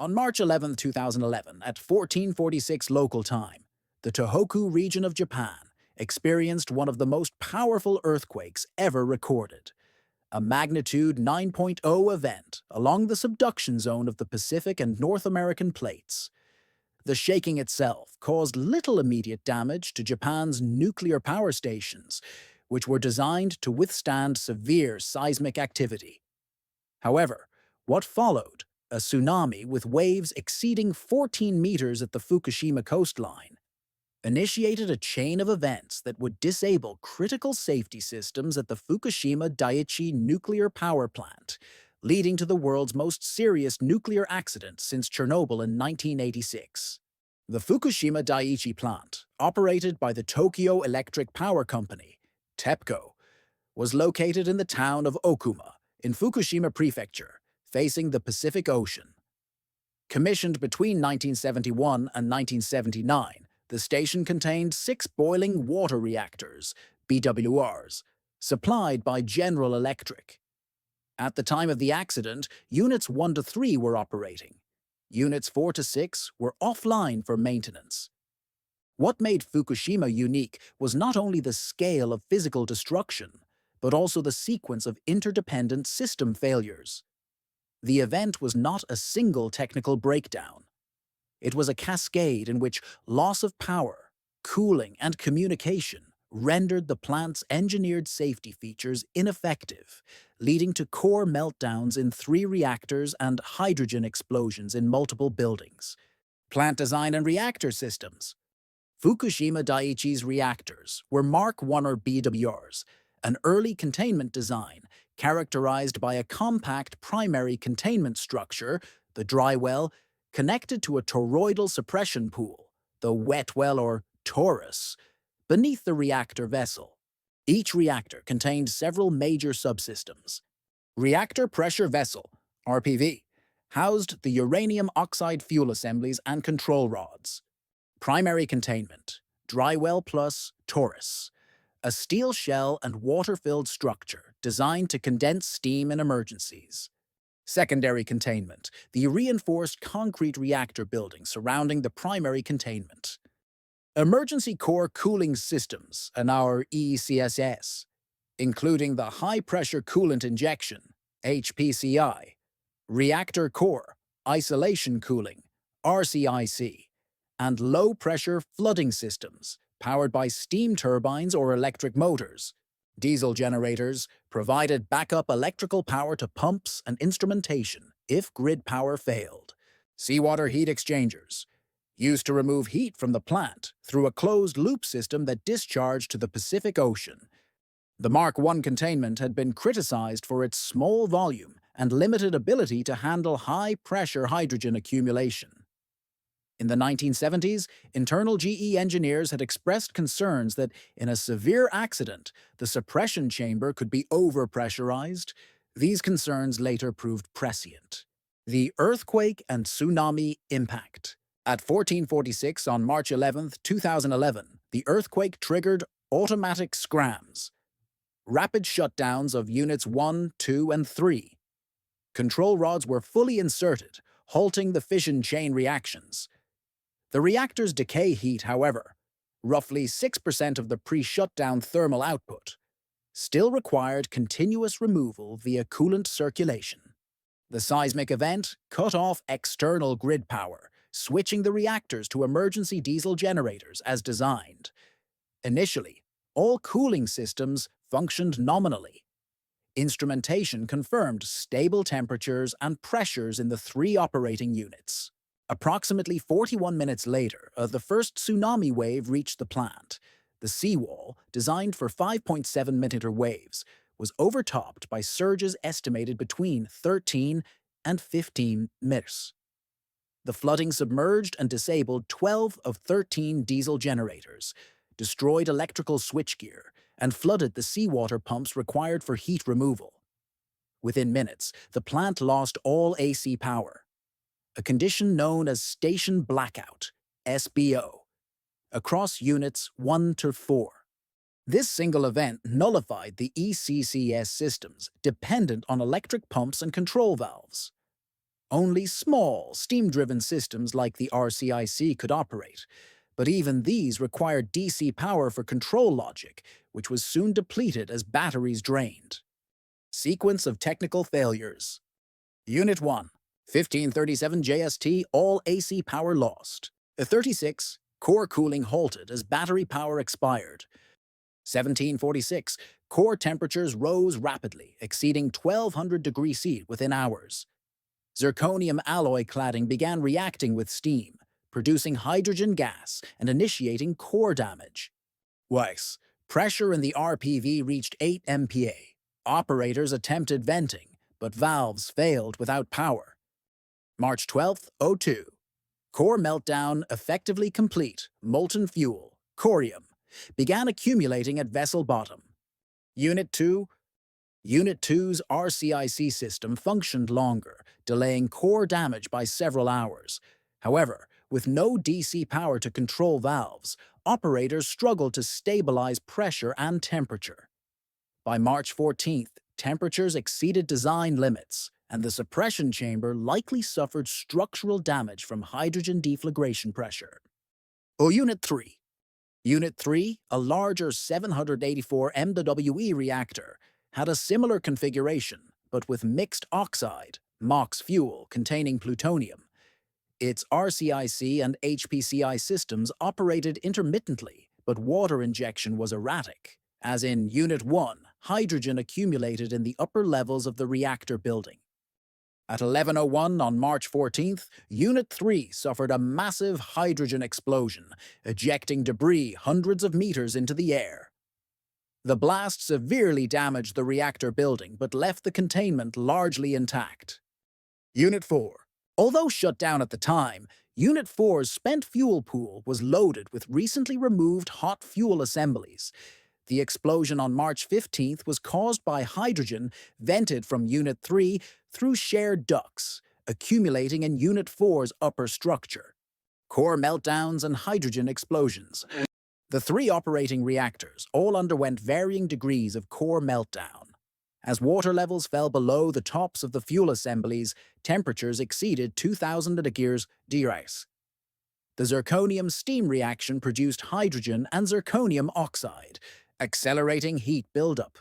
On March 11, 2011, at 1446 local time, the Tohoku region of Japan experienced one of the most powerful earthquakes ever recorded, a magnitude 9.0 event along the subduction zone of the Pacific and North American plates. The shaking itself caused little immediate damage to Japan's nuclear power stations, which were designed to withstand severe seismic activity. However, what followed, a tsunami with waves exceeding 14 meters at the Fukushima coastline, initiated a chain of events that would disable critical safety systems at the Fukushima Daiichi nuclear power plant, leading to the world's most serious nuclear accident since Chernobyl in 1986. The Fukushima Daiichi plant, operated by the Tokyo Electric Power Company, TEPCO, was located in the town of Okuma, in Fukushima Prefecture, facing the Pacific Ocean. Commissioned between 1971 and 1979, the station contained 6 boiling water reactors, BWRs, supplied by General Electric. At the time of the accident, Units 1 to 3 were operating. Units 4 to 6 were offline for maintenance. What made Fukushima unique was not only the scale of physical destruction, but also the sequence of interdependent system failures. The event was not a single technical breakdown. It was a cascade in which loss of power, cooling, and communication rendered the plant's engineered safety features ineffective, leading to core meltdowns in 3 reactors and hydrogen explosions in multiple buildings. Plant design and reactor systems. Fukushima Daiichi's reactors were Mark I or BWRs, an early containment design characterized by a compact primary containment structure, the dry well, connected to a toroidal suppression pool, the wet well or torus, beneath the reactor vessel. Each reactor contained several major subsystems. Reactor pressure vessel, RPV, housed the uranium oxide fuel assemblies and control rods. Primary containment, dry well plus torus, a steel shell and water-filled structure designed to condense steam in emergencies. Secondary containment, the reinforced concrete reactor building surrounding the primary containment. Emergency core cooling systems, and our ECSS, including the high-pressure coolant injection, HPCI, reactor core, isolation cooling, RCIC, and low-pressure flooding systems, powered by steam turbines or electric motors. Diesel generators provided backup electrical power to pumps and instrumentation if grid power failed. Seawater heat exchangers, used to remove heat from the plant through a closed-loop system that discharged to the Pacific Ocean. The Mark I containment had been criticized for its small volume and limited ability to handle high-pressure hydrogen accumulation. In the 1970s, internal GE engineers had expressed concerns that in a severe accident, the suppression chamber could be overpressurized. These concerns later proved prescient. The earthquake and tsunami impact. At 1446 on March 11, 2011, the earthquake triggered automatic scrams, rapid shutdowns of Units 1, 2, and 3. Control rods were fully inserted, halting the fission chain reactions. The reactor's decay heat, however, roughly 6% of the pre-shutdown thermal output, still required continuous removal via coolant circulation. The seismic event cut off external grid power, switching the reactors to emergency diesel generators as designed. Initially, all cooling systems functioned nominally. Instrumentation confirmed stable temperatures and pressures in the 3 operating units. Approximately 41 minutes later, the first tsunami wave reached the plant. The seawall, designed for 5.7-meter waves, was overtopped by surges estimated between 13 and 15 meters. The flooding submerged and disabled 12 of 13 diesel generators, destroyed electrical switchgear, and flooded the seawater pumps required for heat removal. Within minutes, the plant lost all AC power, a condition known as station blackout, SBO, across Units 1 to 4. This single event nullified the ECCS systems dependent on electric pumps and control valves. Only small, steam-driven systems like the RCIC could operate, but even these required DC power for control logic, which was soon depleted as batteries drained. Sequence of technical failures. Unit 1, 1537 JST, all AC power lost. 36, core cooling halted as battery power expired. 1746, core temperatures rose rapidly, exceeding 1200 degrees C within hours. Zirconium alloy cladding began reacting with steam, producing hydrogen gas and initiating core damage. Weiss, pressure in the RPV reached 8 MPa. Operators attempted venting, but valves failed without power. March 12, 02. Core meltdown effectively complete. Molten fuel, corium, began accumulating at vessel bottom. Unit 2. Unit 2's RCIC system functioned longer, delaying core damage by several hours. However, with no DC power to control valves, operators struggled to stabilize pressure and temperature. By March 14th, temperatures exceeded design limits, and the suppression chamber likely suffered structural damage from hydrogen deflagration pressure. Unit 3. Unit 3, a larger 784 MWe reactor, had a similar configuration, but with mixed oxide, MOX fuel containing plutonium. Its RCIC and HPCI systems operated intermittently, but water injection was erratic. As in Unit 1, hydrogen accumulated in the upper levels of the reactor building. At 11:01 on March 14th, Unit 3 suffered a massive hydrogen explosion, ejecting debris hundreds of meters into the air. The blast severely damaged the reactor building but left the containment largely intact. Unit 4. Although shut down at the time, Unit 4's spent fuel pool was loaded with recently removed hot fuel assemblies. The explosion on March 15th was caused by hydrogen vented from Unit 3 through shared ducts, accumulating in Unit 4's upper structure. Core meltdowns and hydrogen explosions. The three operating reactors all underwent varying degrees of core meltdown. As water levels fell below the tops of the fuel assemblies, temperatures exceeded 2000 degrees Celsius. The zirconium steam reaction produced hydrogen and zirconium oxide, accelerating heat buildup.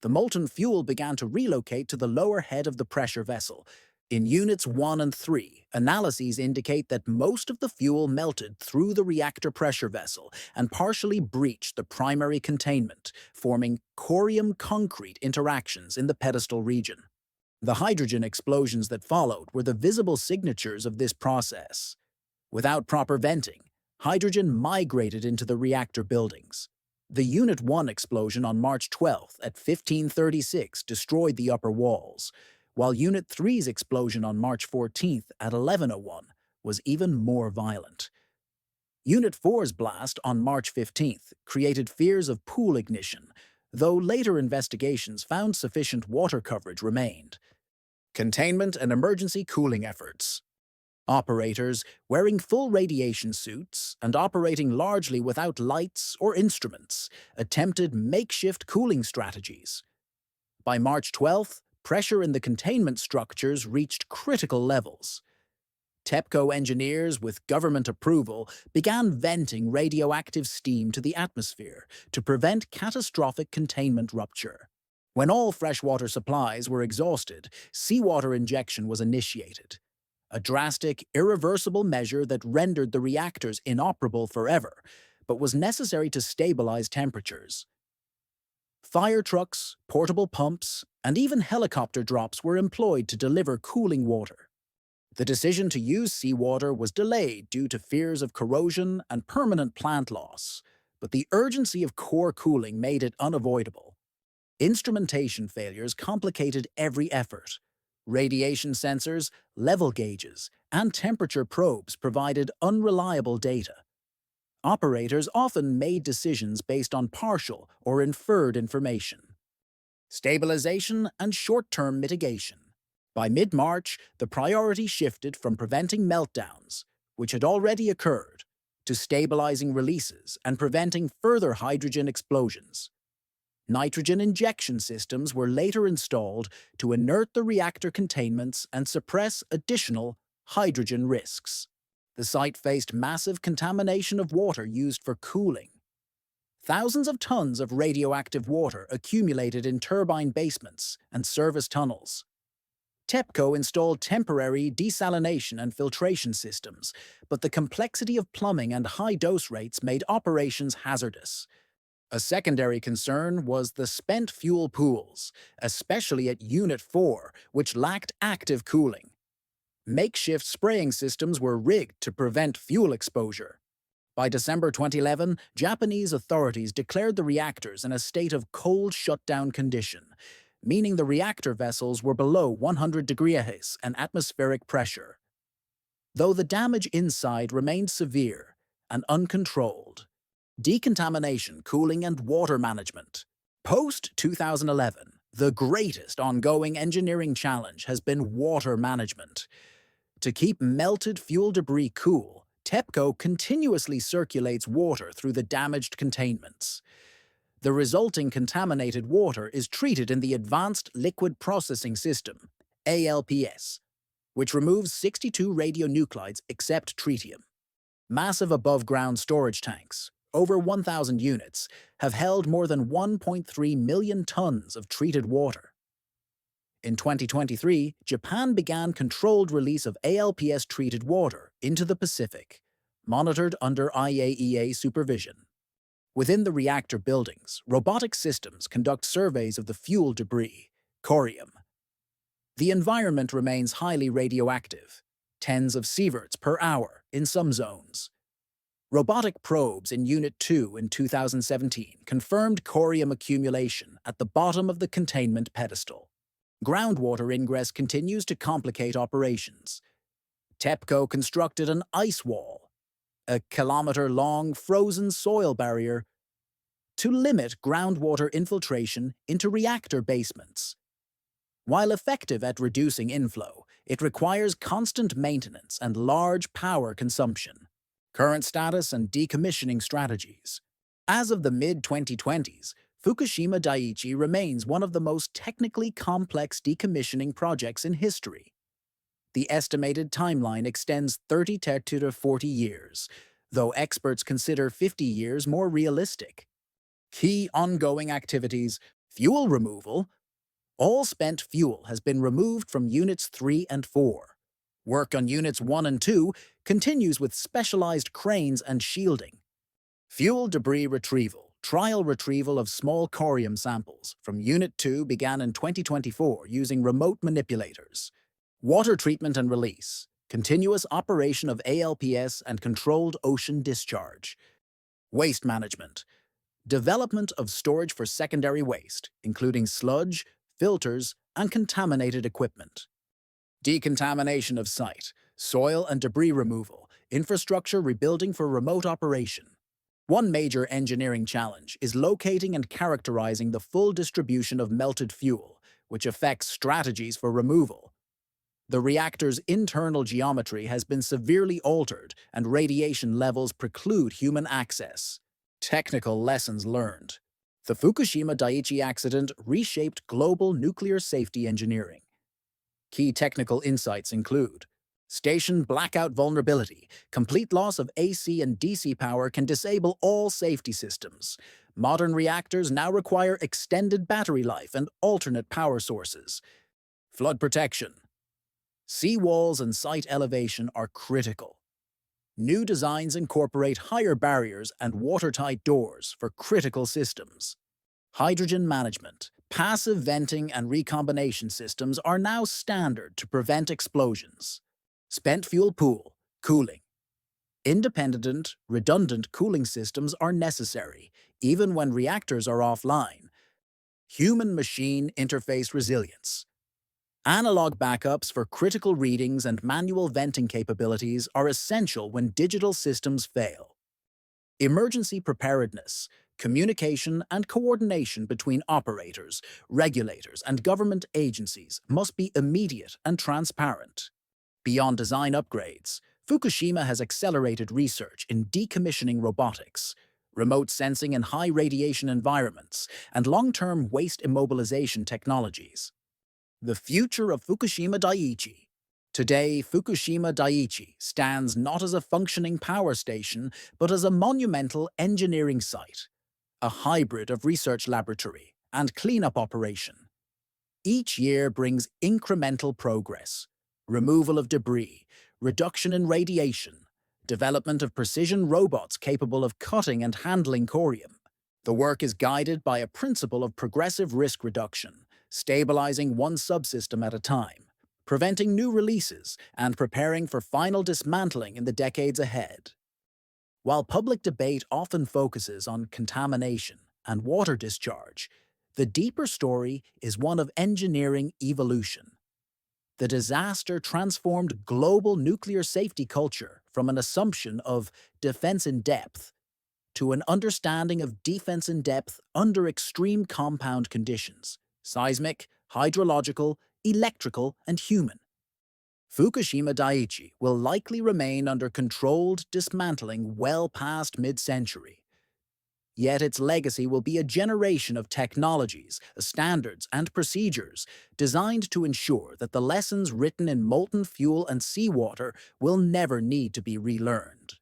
The molten fuel began to relocate to the lower head of the pressure vessel. In Units 1 and 3, analyses indicate that most of the fuel melted through the reactor pressure vessel and partially breached the primary containment, forming corium concrete interactions in the pedestal region. The hydrogen explosions that followed were the visible signatures of this process. Without proper venting, hydrogen migrated into the reactor buildings. The Unit 1 explosion on March 12th at 1536 destroyed the upper walls, while Unit 3's explosion on March 14th at 11:01 was even more violent. Unit 4's blast on March 15th created fears of pool ignition, though later investigations found sufficient water coverage remained. Containment and emergency cooling efforts. Operators, wearing full radiation suits and operating largely without lights or instruments, attempted makeshift cooling strategies. By March 12th, pressure in the containment structures reached critical levels. TEPCO engineers, with government approval, began venting radioactive steam to the atmosphere to prevent catastrophic containment rupture. When all freshwater supplies were exhausted, seawater injection was initiated, a drastic, irreversible measure that rendered the reactors inoperable forever, but was necessary to stabilize temperatures. Fire trucks, portable pumps, and even helicopter drops were employed to deliver cooling water. The decision to use seawater was delayed due to fears of corrosion and permanent plant loss, but the urgency of core cooling made it unavoidable. Instrumentation failures complicated every effort. Radiation sensors, level gauges, and temperature probes provided unreliable data. Operators often made decisions based on partial or inferred information. Stabilization and short-term mitigation. By mid-March, the priority shifted from preventing meltdowns, which had already occurred, to stabilizing releases and preventing further hydrogen explosions. Nitrogen injection systems were later installed to inert the reactor containments and suppress additional hydrogen risks. The site faced massive contamination of water used for cooling. Thousands of tons of radioactive water accumulated in turbine basements and service tunnels. TEPCO installed temporary desalination and filtration systems, but the complexity of plumbing and high dose rates made operations hazardous. A secondary concern was the spent fuel pools, especially at Unit 4, which lacked active cooling. Makeshift spraying systems were rigged to prevent fuel exposure. By December 2011, Japanese authorities declared the reactors in a state of cold shutdown condition, meaning the reactor vessels were below 100 degrees and atmospheric pressure. Though the damage inside remained severe and uncontrolled. Decontamination, cooling, and water management. Post-2011, the greatest ongoing engineering challenge has been water management. To keep melted fuel debris cool, TEPCO continuously circulates water through the damaged containments. The resulting contaminated water is treated in the Advanced Liquid Processing System, ALPS, which removes 62 radionuclides except tritium. Massive above-ground storage tanks, over 1,000 units, have held more than 1.3 million tons of treated water. In 2023, Japan began controlled release of ALPS-treated water into the Pacific, monitored under IAEA supervision. Within the reactor buildings, robotic systems conduct surveys of the fuel debris, corium. The environment remains highly radioactive, tens of sieverts per hour in some zones. Robotic probes in Unit 2 in 2017 confirmed corium accumulation at the bottom of the containment pedestal. Groundwater ingress continues to complicate operations. TEPCO constructed an ice wall, a kilometer-long frozen soil barrier, to limit groundwater infiltration into reactor basements. While effective at reducing inflow, it requires constant maintenance and large power consumption. Current status and decommissioning strategies. As of the mid-2020s, Fukushima Daiichi remains one of the most technically complex decommissioning projects in history. The estimated timeline extends 30 to 40 years, though experts consider 50 years more realistic. Key ongoing activities: fuel removal. All spent fuel has been removed from Units 3 and 4. Work on Units 1 and 2 continues with specialized cranes and shielding. Fuel debris retrieval. Trial retrieval of small corium samples from Unit 2 began in 2024 using remote manipulators. Water treatment and release. Continuous operation of ALPS and controlled ocean discharge. Waste management. Development of storage for secondary waste, including sludge, filters, and contaminated equipment. Decontamination of site. Soil and debris removal. Infrastructure rebuilding for remote operation. One major engineering challenge is locating and characterizing the full distribution of melted fuel, which affects strategies for removal. The reactor's internal geometry has been severely altered, and radiation levels preclude human access. Technical lessons learned. The Fukushima Daiichi accident reshaped global nuclear safety engineering. Key technical insights include: station blackout vulnerability. Complete loss of AC and DC power can disable all safety systems. Modern reactors now require extended battery life and alternate power sources. Flood protection. Seawalls and site elevation are critical. New designs incorporate higher barriers and watertight doors for critical systems. Hydrogen management. Passive venting and recombination systems are now standard to prevent explosions. Spent fuel pool, cooling. Independent, redundant cooling systems are necessary, even when reactors are offline. Human-machine interface resilience. Analog backups for critical readings and manual venting capabilities are essential when digital systems fail. Emergency preparedness. Communication and coordination between operators, regulators, and government agencies must be immediate and transparent. Beyond design upgrades, Fukushima has accelerated research in decommissioning robotics. remote sensing in high radiation environments, and long-term waste immobilization technologies. The future of Fukushima Daiichi. Today, Fukushima Daiichi stands not as a functioning power station, but as a monumental engineering site, a hybrid of research laboratory and cleanup operation. Each year brings incremental progress: removal of debris, reduction in radiation, development of precision robots capable of cutting and handling corium. The work is guided by a principle of progressive risk reduction, stabilizing one subsystem at a time, preventing new releases, and preparing for final dismantling in the decades ahead. While public debate often focuses on contamination and water discharge, the deeper story is one of engineering evolution. The disaster transformed global nuclear safety culture from an assumption of defense in depth to an understanding of defense in depth under extreme compound conditions: seismic, hydrological, electrical, and human. Fukushima Daiichi will likely remain under controlled dismantling well past mid-century. Yet its legacy will be a generation of technologies, standards, and procedures designed to ensure that the lessons written in molten fuel and seawater will never need to be relearned.